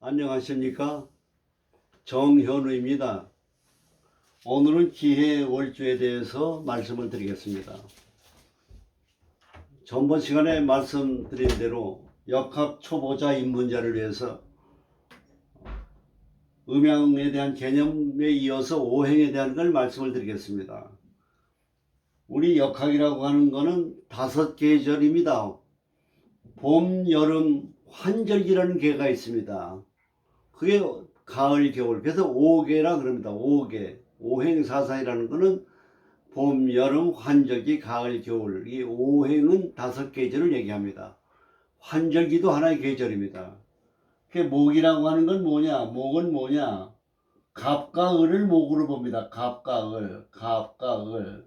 안녕하십니까? 정현우입니다. 오늘은 기해월주에 대해서 말씀을 드리겠습니다. 전번 시간에 말씀드린 대로 역학 초보자 입문자를 위해서 음양에 대한 개념에 이어서 오행에 대한 걸 말씀을 드리겠습니다. 우리 역학이라고 하는 것은 5계절입니다. 봄, 여름, 환절기라는 계가 있습니다. 그게 가을, 겨울. 그래서 5계라 그럽니다. 5계. 오행사상이라는 것은 봄, 여름, 환절기, 가을, 겨울. 이 오행은 5계절을 얘기합니다. 환절기도 하나의 계절입니다. 그 목이라고 하는 건 뭐냐? 목은 뭐냐? 갑과 을을 목으로 봅니다. 갑과 을. 갑과 을.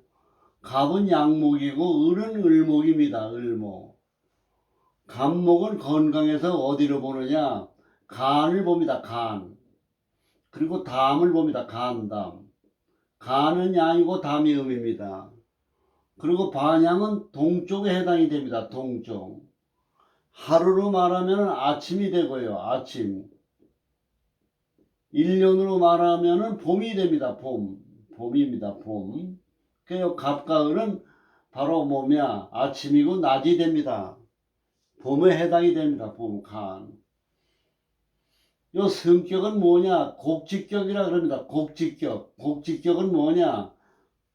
갑은 양목이고 을은 을목입니다. 을목. 갑목은 건강해서 어디로 보느냐? 간을 봅니다. 간. 그리고 담을 봅니다. 간담. 간은 양이고 담이 음입니다. 그리고 반양은 동쪽에 해당이 됩니다. 동쪽. 하루로 말하면 아침이 되고요. 아침. 1년으로 말하면 봄이 됩니다. 봄. 봄입니다. 봄. 그래서 갑과 을은 바로 뭐냐? 아침이고 낮이 됩니다. 봄에 해당이 됩니다. 봄, 간. 요 성격은 뭐냐? 곡직격이라 그럽니다. 곡직격. 곡직격은 뭐냐?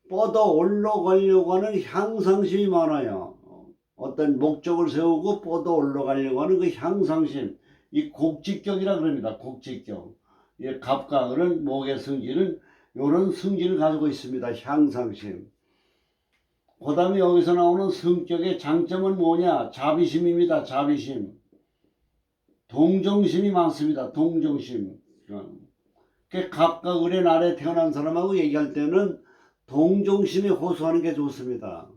뻗어 올라가려고 하는 향상심이 많아요. 어떤 목적을 세우고 뻗어 올라가려고 하는 그 향상심. 이 곡직격이라 그럽니다. 곡직격. 이 갑과 을은 목의 성질은 이런 성질을 가지고 있습니다. 향상심. 그 다음에 여기서 나오는 성격의 장점은 뭐냐? 자비심입니다. 자비심. 동정심이 많습니다. 동정심. 갑과 을의 날에 태어난 사람하고 얘기할 때는 동정심이 호소하는 게 좋습니다.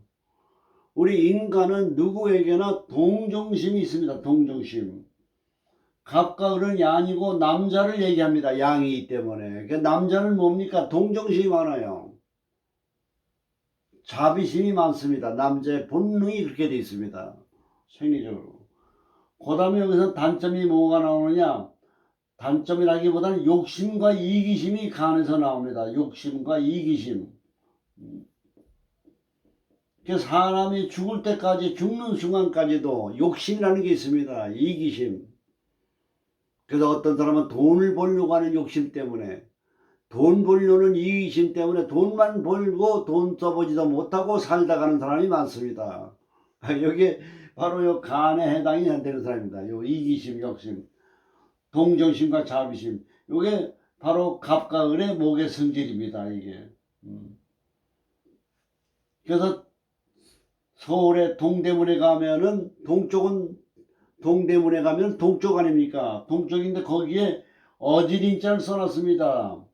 우리 인간은 누구에게나 동정심이 있습니다. 동정심. 갑과 을은 양이고 남자를 얘기합니다. 양이기 때문에. 남자는 뭡니까? 동정심이 많아요. 자비심이 많습니다. 남자의 본능이 그렇게 되어 있습니다. 생리적으로. 그 다음에 여기서 단점이 뭐가 나오느냐? 단점이라기보다는 욕심과 이기심이 간에서 나옵니다. 욕심과 이기심. 사람이 죽을 때까지, 죽는 순간까지도 욕심이라는 게 있습니다. 이기심. 그래서 어떤 사람은 돈을 벌려고 하는 욕심 때문에, 돈 벌려는 이기심 때문에 돈만 벌고 돈 써보지도 못하고 살다 가는 사람이 많습니다. 여기에 바로 요 간에 해당이 되는 사람입니다. 요 이기심, 욕심, 동정심과 자비심. 요게 바로 갑과 을의 목의 성질입니다. 이게. 그래서 서울의 동대문에 가면은 동대문에 가면 동쪽 아닙니까? 동쪽인데 거기에 어지린자를 써놨습니다.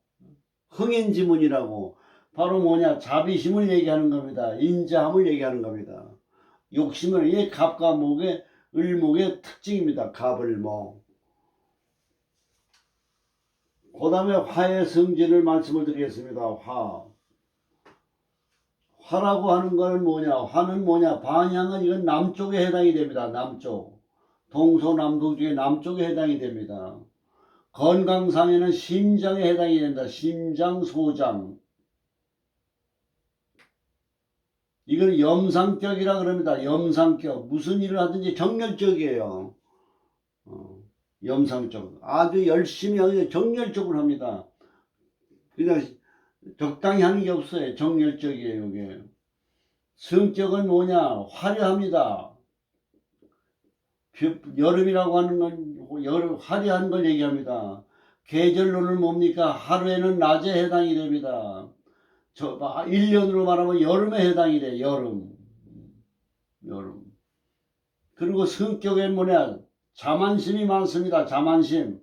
흥인지문이라고. 바로 뭐냐? 자비심을 얘기하는 겁니다. 인자함을 얘기하는 겁니다. 욕심은 이 갑과 목의 을목의 특징입니다. 갑을목. 그 다음에 화의 성질을 말씀을 드리겠습니다. 화라고 하는 건 뭐냐? 화는 뭐냐? 반향은 이건 남쪽에 해당이 됩니다. 남쪽. 동서남북 중에 남쪽에 해당이 됩니다. 건강상에는 심장에 해당이 된다. 심장, 소장. 이걸 염상격이라 그럽니다. 염상격. 무슨 일을 하든지 정열적이에요. 염상적. 아주 열심히 하고 정열적으로 합니다. 그냥 적당히 하는 게 없어요. 정열적이에요. 이게. 성격은 뭐냐? 화려합니다. 여름이라고 하는 건 화려한 걸 얘기합니다. 계절로는 뭡니까? 하루에는 낮에 해당이 됩니다. 1년으로 말하면 여름에 해당이 돼. 여름. 그리고 성격엔 뭐냐? 자만심이 많습니다. 자만심.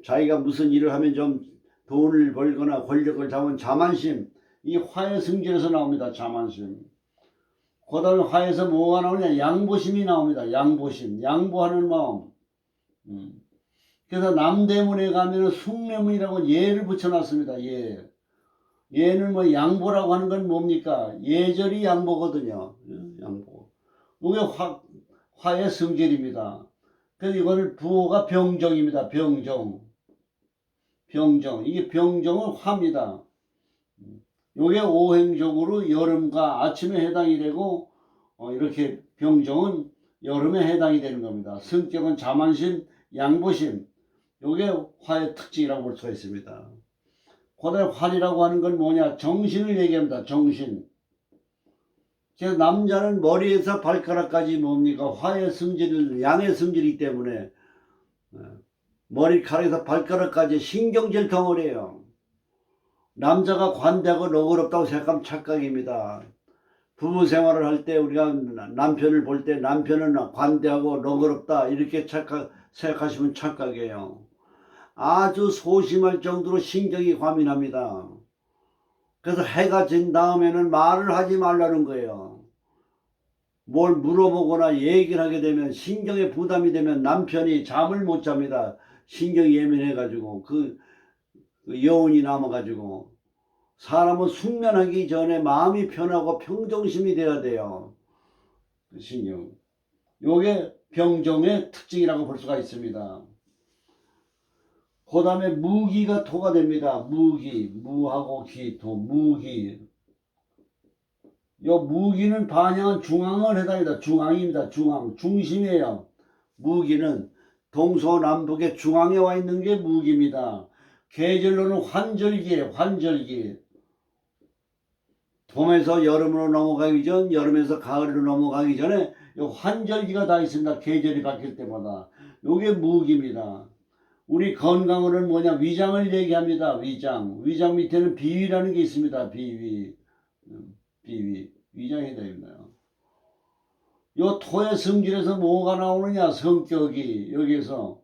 자기가 무슨 일을 하면 좀 돈을 벌거나 권력을 잡은 자만심. 이 화의 성질에서 나옵니다. 자만심. 그 다음에 화에서 뭐가 나오냐? 양보심이 나옵니다. 양보심. 양보하는 마음. 그래서 남대문에 가면 숭례문이라고 예를 붙여놨습니다. 예. 예는 뭐 양보라고 하는 건 뭡니까? 예절이 양보거든요. 양보. 이게 화의 성질입니다. 그래서 이거를 부호가 병정입니다. 병정. 병정. 이게 병정은 화입니다. 요게 오행적으로 여름과 아침에 해당이 되고, 이렇게 병정은 여름에 해당이 되는 겁니다. 성격은 자만심, 양보심. 요게 화의 특징이라고 볼 수가 있습니다. 고대 활이라고 하는 건 뭐냐? 정신을 얘기합니다. 정신. 그래서 남자는 머리에서 발가락까지 뭡니까? 화의 성질, 양의 성질이기 때문에 머리카락에서 발가락까지 신경질 덩어리예요. 남자가 관대하고 너그럽다고 생각하면 착각입니다. 부부 생활을 할 때 우리가 남편을 볼 때 남편은 관대하고 너그럽다 이렇게 생각하시면 착각이에요. 아주 소심할 정도로 신경이 과민합니다. 그래서 해가 진 다음에는 말을 하지 말라는 거예요. 뭘 물어보거나 얘기를 하게 되면 신경에 부담이 되면 남편이 잠을 못 잡니다. 신경이 예민해가지고 그 여운이 남아가지고 사람은 숙면하기 전에 마음이 편하고 평정심이 돼야 돼요. 신경. 요게 병정의 특징이라고 볼 수가 있습니다. 그 다음에 무기가 토가 됩니다. 무기, 무하고 기, 토, 무기. 요 무기는 반향은 중앙을 해당합니다. 중앙입니다. 중앙, 중심이에요. 무기는 동서남북의 중앙에 와 있는 게 무기입니다. 계절로는 환절기예요. 환절기. 봄에서 여름으로 넘어가기 전, 여름에서 가을로 넘어가기 전에 요 환절기가 다 있습니다. 계절이 바뀔 때마다. 요게 무기입니다. 우리 건강으로는 뭐냐? 위장을 얘기합니다. 위장. 위장 밑에는 비위라는 게 있습니다. 비위. 비위. 위장이 됩니다. 요 토의 성질에서 뭐가 나오느냐? 성격이. 여기에서.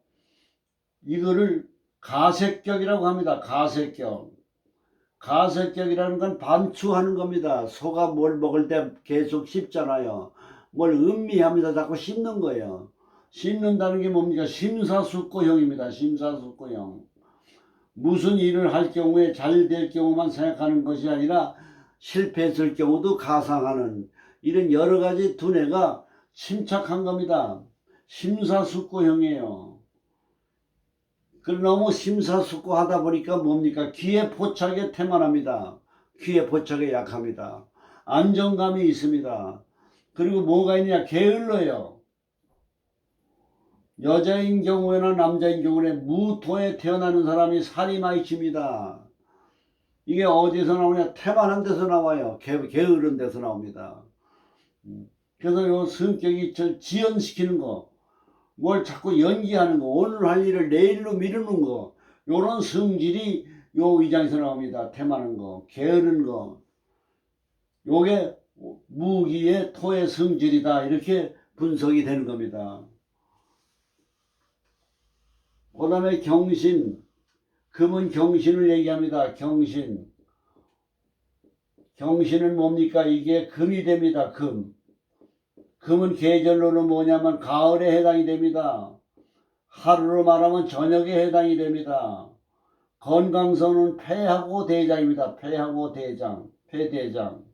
이거를 가색격이라고 합니다. 가색격. 가색격이라는 건 반추하는 겁니다. 소가 뭘 먹을 때 계속 씹잖아요. 뭘 음미합니다. 자꾸 씹는 거예요. 씹는다는 게 뭡니까? 심사숙고형입니다. 심사숙고형. 무슨 일을 할 경우에 잘 될 경우만 생각하는 것이 아니라 실패했을 경우도 가상하는 이런 여러 가지 두뇌가 침착한 겁니다. 심사숙고형이에요. 너무 심사숙고하다 보니까 뭡니까? 기회 포착에 태만합니다. 기회 포착에 약합니다. 안정감이 있습니다. 그리고 뭐가 있냐? 게을러요. 여자인 경우에나 남자인 경우에 무토에 태어나는 사람이 살이 많이 칩니다. 이게 어디서 나오냐? 태만한 데서 나와요. 게으른 데서 나옵니다. 그래서 요 성격이 지연시키는 거, 뭘 자꾸 연기하는 거, 오늘 할 일을 내일로 미루는 거, 요런 성질이 요 위장에서 나옵니다. 태만한 거, 게으른 거. 요게 무기의 토의 성질이다. 이렇게 분석이 되는 겁니다. 그 다음에 경신. 금은 경신을 얘기합니다. 경신. 경신은 뭡니까? 이게 금이 됩니다. 금. 금은 계절로는 뭐냐면 가을에 해당이 됩니다. 하루로 말하면 저녁에 해당이 됩니다. 건강선은 폐하고 대장입니다. 폐하고 대장. 폐대장.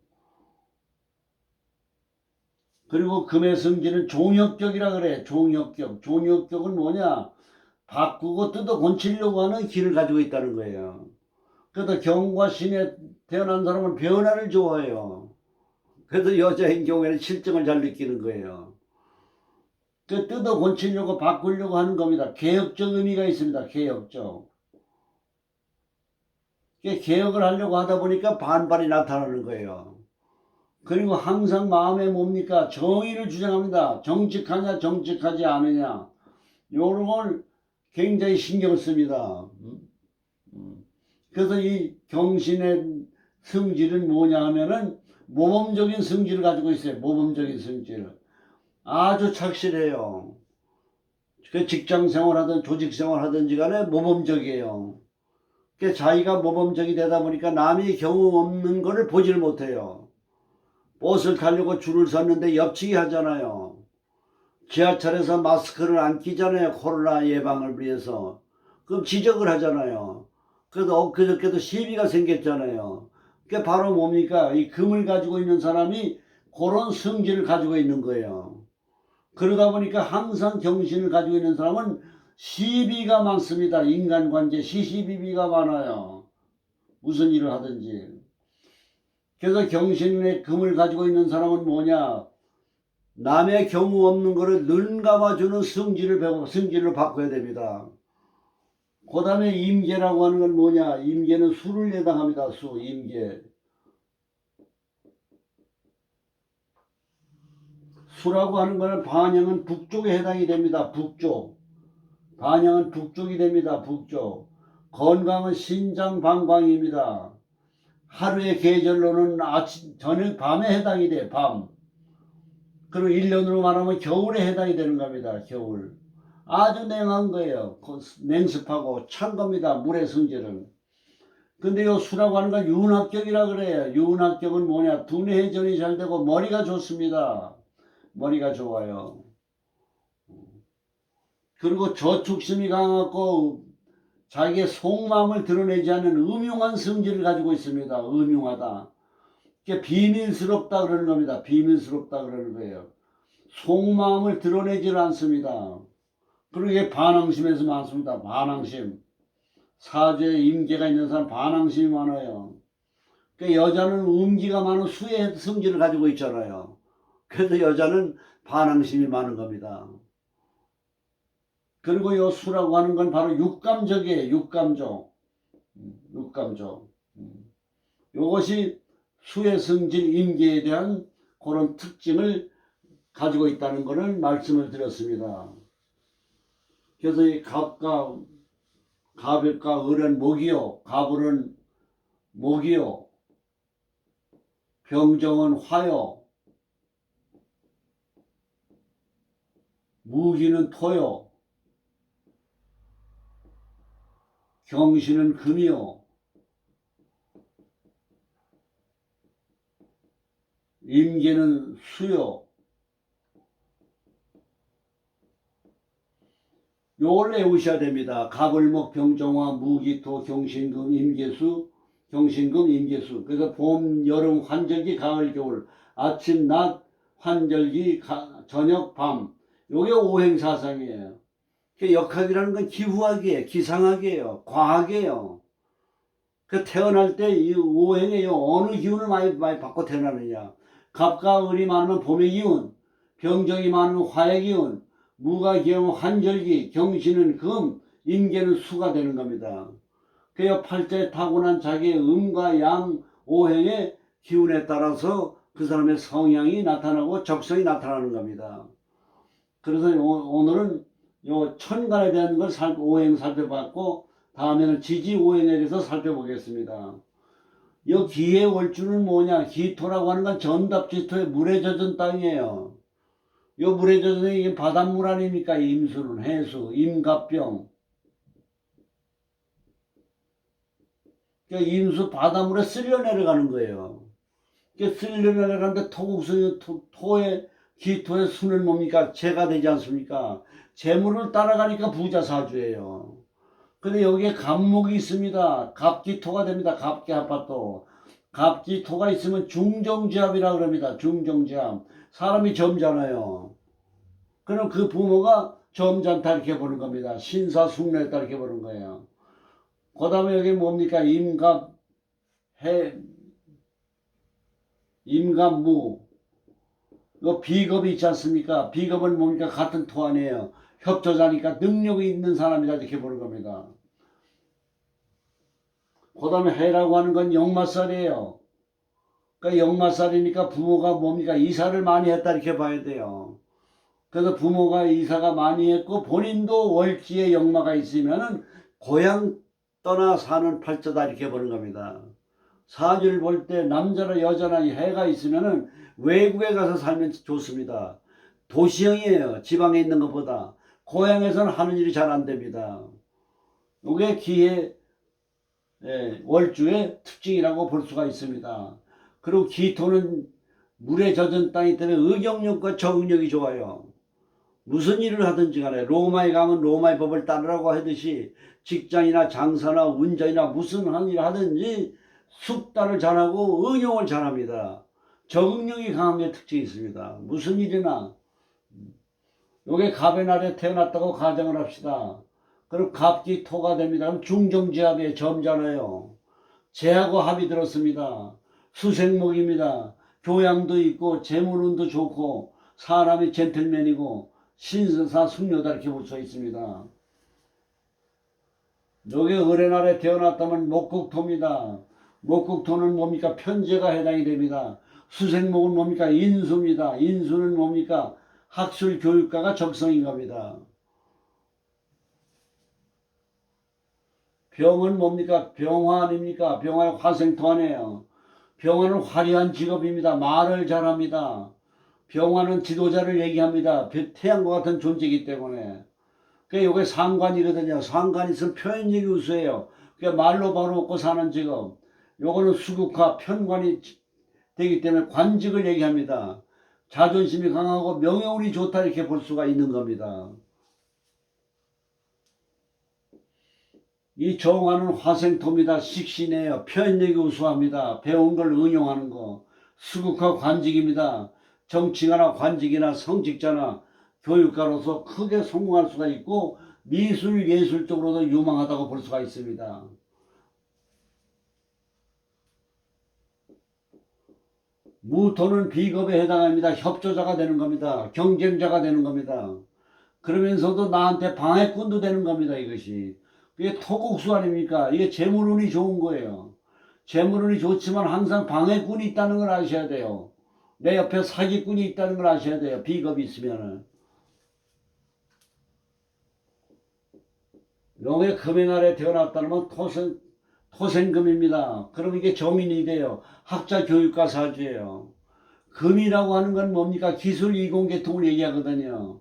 그리고 금의 성질은 종역격이라 그래. 종역격. 종역격은 뭐냐? 바꾸고 뜯어 고치려고 하는 기를 가지고 있다는 거예요. 그래서 경과 신에 태어난 사람은 변화를 좋아해요. 그래서 여자인 경우에는 실정을 잘 느끼는 거예요. 그 뜯어 고치려고 바꾸려고 하는 겁니다. 개혁적 의미가 있습니다. 개혁적. 개혁을 하려고 하다 보니까 반발이 나타나는 거예요. 그리고 항상 마음에 뭡니까? 정의를 주장합니다. 정직하냐 정직하지 않으냐. 요런 걸 굉장히 신경을 씁니다. 그래서 이 경신의 성질은 뭐냐 하면은 모범적인 성질을 가지고 있어요. 모범적인 성질을. 아주 착실해요. 그 직장 생활하든 조직 생활하든지 간에 모범적이에요. 그 자기가 모범적이 되다 보니까 남이 경험 없는 거를 보질 못해요. 버스를 타려고 줄을 섰는데 옆치기 하잖아요. 지하철에서 마스크를 안 끼잖아요. 코로나 예방을 위해서. 그럼 지적을 하잖아요. 그래도 엊그저께도 시비가 생겼잖아요. 그게 바로 뭡니까? 이 금을 가지고 있는 사람이 그런 성질을 가지고 있는 거예요. 그러다 보니까 항상 경신을 가지고 있는 사람은 시비가 많습니다. 인간관계 시시비비가 많아요. 무슨 일을 하든지. 그래서 경신의 금을 가지고 있는 사람은 뭐냐? 남의 경우 없는 것을 능감아주는 성질을 바꿔야 됩니다. 그 다음에 임계라고 하는 건 뭐냐? 임계는 수를 해당합니다. 수, 임계. 수라고 하는 것은 반영은 북쪽에 해당이 됩니다. 북쪽. 반영은 북쪽이 됩니다. 북쪽. 건강은 신장방광입니다. 하루의 계절로는 아침, 저녁, 밤에 해당이 돼. 밤. 그리고 1년으로 말하면 겨울에 해당이 되는 겁니다. 겨울. 아주 냉한 거예요. 냉습하고 찬 겁니다. 물의 성질은. 근데 요 수라고 하는 건 윤합격이라 그래요. 윤합격은 뭐냐? 두뇌 회전이 잘 되고 머리가 좋습니다. 머리가 좋아요. 그리고 저축심이 강하고 자기의 속마음을 드러내지 않는 음흉한 성질을 가지고 있습니다. 음흉하다. 그게 비밀스럽다 그러는 겁니다. 비밀스럽다 그러는 거예요. 속마음을 드러내질 않습니다. 그리고 이게 반항심에서 많습니다. 반항심. 사주에 임계가 있는 사람 반항심이 많아요. 그러니까 여자는 음기가 많은 수의 성질을 가지고 있잖아요. 그래서 여자는 반항심이 많은 겁니다. 그리고 요 수라고 하는 건 바로 육감적이에요. 육감적. 육감적. 요것이 수의 성질 임계에 대한 그런 특징을 가지고 있다는 것을 말씀을 드렸습니다. 그래서 이 갑과 을은 목이요. 갑을은 목이요. 병정은 화요. 무기는 토요. 경신은 금이요. 임계는 수요. 요걸 외우셔야 됩니다. 갑을목 병정화 무기토 경신금 임계수 경신금 임계수. 그래서 봄 여름 환절기 가을 겨울 아침 낮 환절기 저녁 밤. 요게 오행사상이에요. 역학이라는 건 기후학이에요. 기상학이에요. 과학이에요. 그 태어날 때 이 오행에 어느 기운을 많이 받고 태어나느냐. 갑과 을이 많으면 봄의 기운, 병정이 많으면 화의 기운, 무가 기운 환절기, 경신은 금, 임계는 수가 되는 겁니다. 그래서 팔자에 타고난 자기의 음과 양 오행의 기운에 따라서 그 사람의 성향이 나타나고 적성이 나타나는 겁니다. 그래서 오늘은 요 천간에 대한 걸 오행 살펴봤고 다음에는 지지 오행에 대해서 살펴보겠습니다. 요 기의 월주는 뭐냐? 기토라고 하는 건 전답지토의 물에 젖은 땅이에요. 요 물에 젖은 이게 바닷물 아닙니까? 임수는 해수, 임갑병. 그러니까 임수 바닷물에 쓸려 내려가는 거예요. 그러니까 쓸려 내려가는데 토의 기토의 수는 뭡니까? 재가 되지 않습니까? 재물을 따라가니까 부자사주예요. 근데 여기에 갑목이 있습니다. 갑기토가 됩니다. 갑기합합도. 갑기토가 있으면 중정지합이라 그럽니다. 중정지합. 사람이 점잖아요. 그럼 그 부모가 점잖다 이렇게 보는 겁니다. 신사숙례했다 이렇게 보는 거예요. 그 다음에 여기 뭡니까? 임갑무. 이거 비겁이 있지 않습니까? 비겁은 뭡니까? 같은 토 아니에요. 협조자니까 능력이 있는 사람이다 이렇게 보는 겁니다. 그 다음에 해라고 하는 건 역마살이에요. 그러니까 역마살이니까 부모가 뭡니까? 이사를 많이 했다 이렇게 봐야 돼요. 그래서 부모가 이사가 많이 했고 본인도 월지에 역마가 있으면은 고향 떠나 사는 팔자다 이렇게 보는 겁니다. 사주를 볼 때 남자나 여자나 해가 있으면은 외국에 가서 살면 좋습니다. 도시형이에요. 지방에 있는 것보다. 고향에서는 하는 일이 잘 안 됩니다. 이게 기의 월주의 특징이라고 볼 수가 있습니다. 그리고 기토는 물에 젖은 땅이기 때문에 의경력과 적응력이 좋아요. 무슨 일을 하든지 간에 로마에 가면 로마의 법을 따르라고 하듯이 직장이나 장사나 운전이나 무슨 한 일을 하든지 숙달을 잘하고 응용을 잘합니다. 적응력이 강한 게 특징이 있습니다. 무슨 일이나 요게 갑의 날에 태어났다고 가정을 합시다. 그럼 갑기 토가 됩니다. 그럼 중정지합의 점잖아요. 재하고 합이 들었습니다. 수생목입니다. 교양도 있고 재물운도 좋고 사람이 젠틀맨이고 신선사 숙녀다 이렇게 볼 수 있습니다. 요게 을의 날에 태어났다면 목국토입니다. 목국토는 뭡니까? 편제가 해당이 됩니다. 수생목은 뭡니까? 인수입니다. 인수는 뭡니까? 학술 교육가가 적성인 겁니다. 병은 뭡니까? 병화 아닙니까? 병화의 화생토하네요. 병화는 화려한 직업입니다. 말을 잘합니다. 병화는 지도자를 얘기합니다. 태양과 같은 존재이기 때문에. 그게 요게 상관이거든요. 상관이 있으면 표현력이 우수해요. 그게 말로 바로 먹고 사는 직업. 요거는 수국화 편관이 되기 때문에 관직을 얘기합니다. 자존심이 강하고 명예운이 좋다 이렇게 볼 수가 있는 겁니다. 이 정화는 화생토입니다. 식신이에요. 표현력이 우수합니다. 배운 걸 응용하는 거. 수국화 관직입니다. 정치가나 관직이나 성직자나 교육가로서 크게 성공할 수가 있고 미술 예술 쪽으로도 유망하다고 볼 수가 있습니다. 무토는 비겁에 해당합니다. 협조자가 되는 겁니다. 경쟁자가 되는 겁니다. 그러면서도 나한테 방해꾼도 되는 겁니다. 이것이. 이게 토국수 아닙니까? 이게 재물운이 좋은 거예요. 재물운이 좋지만 항상 방해꾼이 있다는 걸 아셔야 돼요. 내 옆에 사기꾼이 있다는 걸 아셔야 돼요. 비겁이 있으면은. 용의 금의 날에 태어났다면 토생금입니다. 그럼 이게 정인이 돼요. 학자 교육가 사주예요. 금이라고 하는 건 뭡니까? 기술 이공계통을 얘기하거든요.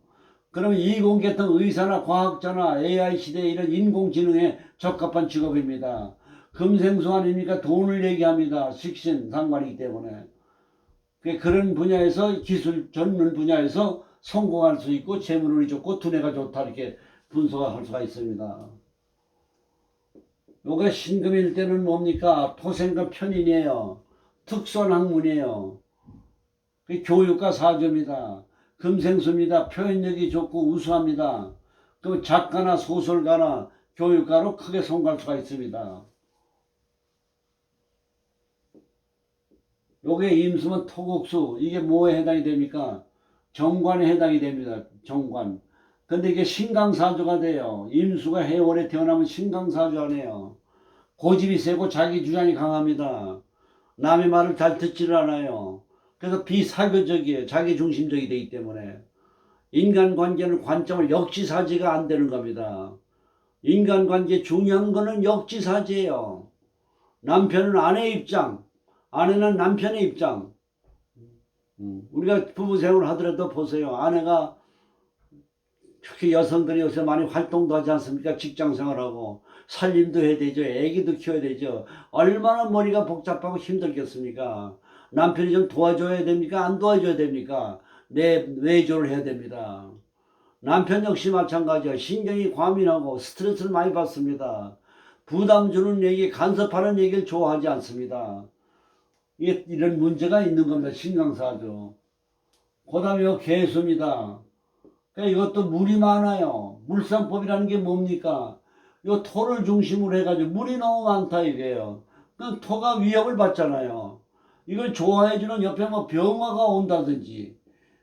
그러면 이공계통 의사나 과학자나 AI 시대에 이런 인공지능에 적합한 직업입니다. 금생수 아닙니까? 돈을 얘기합니다. 식신 상관이기 때문에. 그런 분야에서 기술 전문 분야에서 성공할 수 있고 재물운이 좋고 두뇌가 좋다 이렇게 분석할 수가 있습니다. 요게 신금일 때는 뭡니까? 토생금 편인이에요. 특수한 학문이에요. 교육과 사주입니다. 금생수입니다. 표현력이 좋고 우수합니다. 그 작가나 소설가나 교육가로 크게 성공할 수가 있습니다. 요게 임수면 토국수. 이게 뭐에 해당이 됩니까? 정관에 해당이 됩니다. 정관. 근데 이게 신강사주가 돼요. 임수가 해월에 태어나면 신강사주 아니에요. 고집이 세고 자기 주장이 강합니다. 남의 말을 잘 듣지를 않아요. 그래서 비사교적이에요. 자기 중심적이 되기 때문에. 인간관계는 관점을 역지사지가 안 되는 겁니다. 인간관계 중요한 거는 역지사지예요. 남편은 아내의 입장, 아내는 남편의 입장. 우리가 부부생활을 하더라도 보세요. 아내가 특히 여성들이 요새 많이 활동도 하지 않습니까? 직장생활하고 살림도 해야 되죠. 애기도 키워야 되죠. 얼마나 머리가 복잡하고 힘들겠습니까? 남편이 좀 도와줘야 됩니까? 안 도와줘야 됩니까? 내조를 해야 됩니다. 남편 역시 마찬가지예요. 신경이 과민하고 스트레스를 많이 받습니다. 부담 주는 얘기, 간섭하는 얘기를 좋아하지 않습니다. 이런 문제가 있는 겁니다. 신강사주. 그 다음에 개수입니다. 그러니까 이것도 물이 많아요. 물상법이라는 게 뭡니까? 이 토를 중심으로 해가지고 물이 너무 많다 이게요. 그 토가 위협을 받잖아요. 이걸 좋아해주는 옆에 뭐 병화가 온다든지,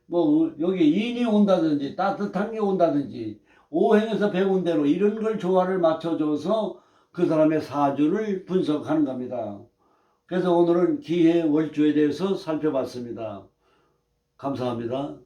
뭐 여기 인이 온다든지, 따뜻한 게 온다든지, 오행에서 배운 대로 이런 걸 조화를 맞춰줘서 그 사람의 사주를 분석하는 겁니다. 그래서 오늘은 기해 월주에 대해서 살펴봤습니다. 감사합니다.